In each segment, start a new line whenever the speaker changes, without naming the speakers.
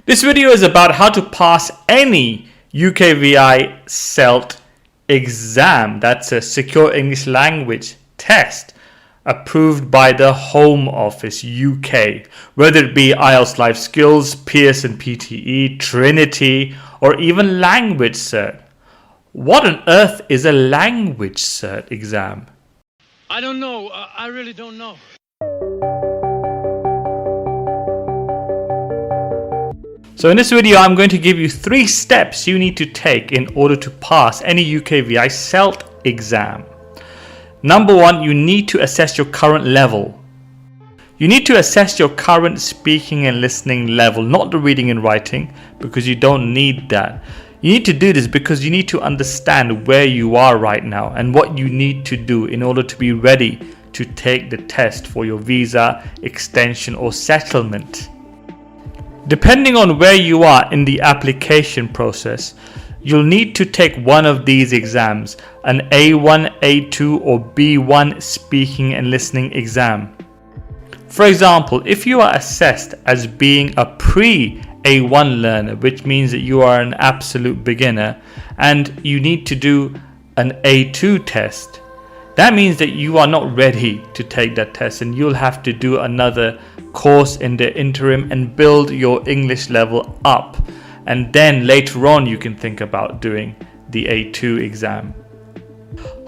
This video is about how to pass any UKVI SELT exam. That's a secure English language test approved by the Home Office UK, whether it be IELTS Life Skills, Pearson PTE, Trinity, or even language cert. What on earth is a language cert exam?
I don't know. I really don't know.
So in this video, I'm going to give you 3 steps you need to take in order to pass any UKVI SELT exam. Number 1, you need to assess your current level. You need to assess your current speaking and listening level, not the reading and writing, because you don't need that. You need to do this because you need to understand where you are right now and what you need to do in order to be ready to take the test for your visa, extension or settlement. Depending on where you are in the application process, you'll need to take one of these exams, an A1, A2 or B1 speaking and listening exam. For example, if you are assessed as being a pre-A1 learner, which means that you are an absolute beginner and you need to do an A2 test, that means that you are not ready to take that test and you'll have to do another course in the interim and build your English level up. And then later on you can think about doing the A2 exam.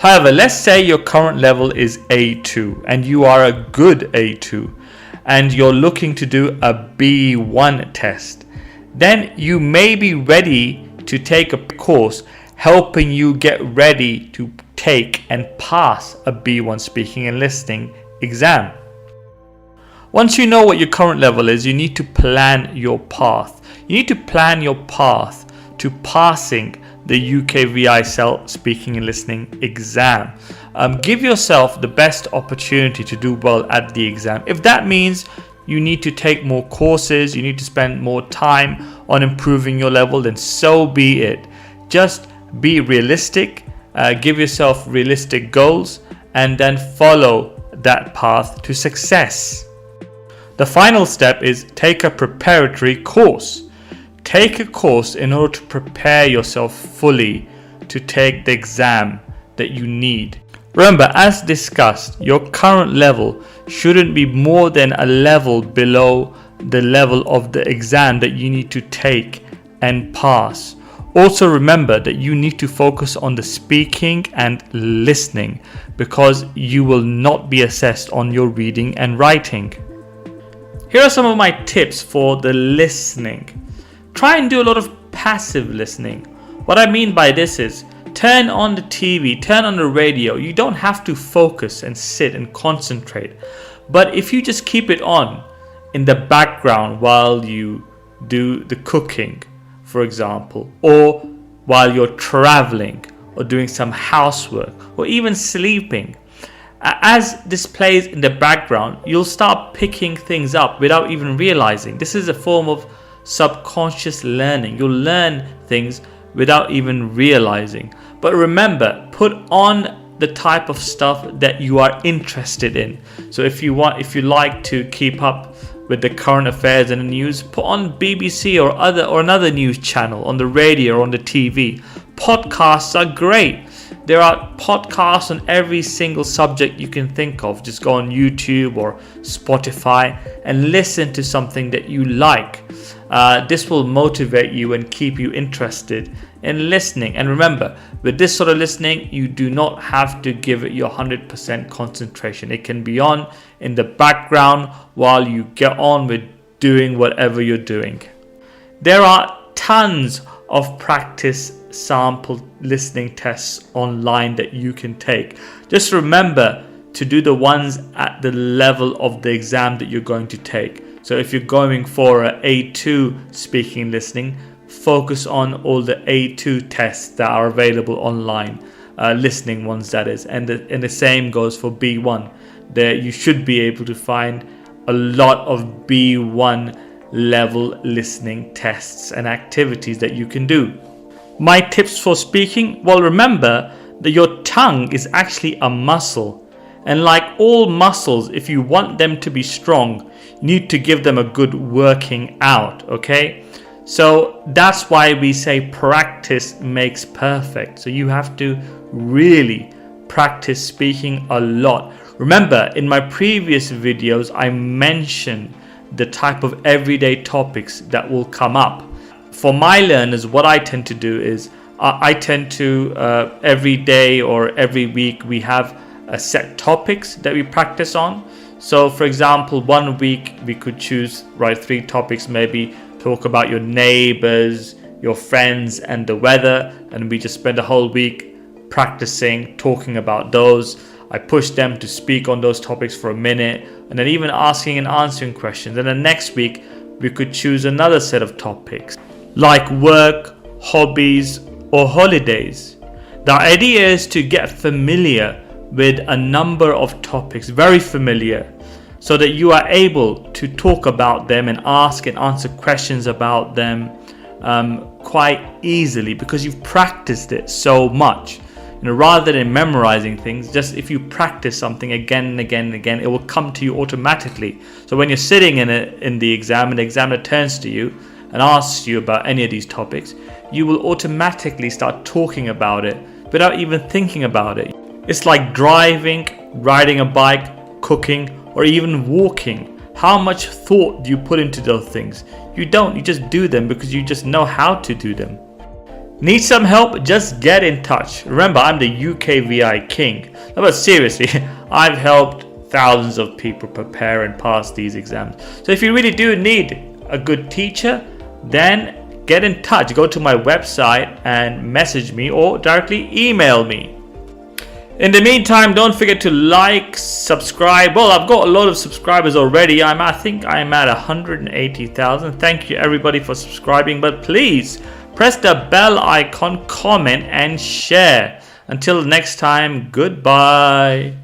However, let's say your current level is A2 and you are a good A2 and you're looking to do a B1 test. Then you may be ready to take a course helping you get ready to take and pass a B1 speaking and listening exam. Once you know what your current level is, you need to plan your path. You need to plan your path to passing the UKVI SELT speaking and listening exam. Give yourself the best opportunity to do well at the exam. If that means you need to take more courses, you need to spend more time on improving your level, then so be it. Just be realistic, give yourself realistic goals, and then follow that path to success. The final step is take a preparatory course. Take a course in order to prepare yourself fully to take the exam that you need. Remember, as discussed, your current level shouldn't be more than a level below the level of the exam that you need to take and pass. Also remember that you need to focus on the speaking and listening because you will not be assessed on your reading and writing. Here are some of my tips for the listening. Try and do a lot of passive listening. What I mean by this is turn on the TV, turn on the radio. You don't have to focus and sit and concentrate. But if you just keep it on in the background while you do the cooking, for example, or while you're traveling or doing some housework or even sleeping, as this plays in the background, you'll start picking things up without even realizing. This is a form of subconscious learning. You'll learn things without even realizing. But remember, put on the type of stuff that you are interested in. So if you like to keep up with the current affairs and the news, put on BBC or another news channel on the radio or on the TV. Podcasts are great. There are podcasts on every single subject you can think of. Just go on YouTube or Spotify and listen to something that you like. This will motivate you and keep you interested in listening. And remember, with this sort of listening, you do not have to give it your 100% concentration. It can be on in the background while you get on with doing whatever you're doing. There are tons of practice sample listening tests online that you can take. Just remember to do the ones at the level of the exam that you're going to take. So if you're going for an A2 speaking and listening, focus on all the A2 tests that are available online, listening ones that is, and the same goes for B1. There you should be able to find a lot of B1 level listening tests and activities that you can do. My tips for speaking, well, remember that your tongue is actually a muscle, and like all muscles, if you want them to be strong, you need to give them a good working out, okay? So that's why we say practice makes perfect. So you have to really practice speaking a lot. Remember, in my previous videos, I mentioned the type of everyday topics that will come up. For my learners, what I tend to do is I tend to every day or every week we have set topics that we practice on. So for example, one week we could choose 3 topics, maybe talk about your neighbors, your friends and the weather, and we just spend a whole week practicing talking about those. I push them to speak on those topics for a minute, and then even asking and answering questions. And then next week we could choose another set of topics like work, hobbies or holidays. The idea is to get familiar with a number of topics, very familiar, so that you are able to talk about them and ask and answer questions about them quite easily, because you've practiced it so much. Rather than memorizing things, just if you practice something again and again and again, it will come to you automatically. So when you're sitting in the exam and the examiner turns to you and asks you about any of these topics, you will automatically start talking about it without even thinking about it. It's like driving, riding a bike, cooking, or even walking. How much thought do you put into those things? You don't, you just do them because you just know how to do them. Need some help? Just get in touch. Remember, I'm the UKVI king. No, but seriously, I've helped thousands of people prepare and pass these exams. So if you really do need a good teacher, then get in touch. Go to my website and message me or directly email me. In the meantime, don't forget to like, subscribe. Well, I've got a lot of subscribers already. I think I'm at 180,000. Thank you everybody for subscribing, but please press the bell icon, comment and share. Until next time, goodbye.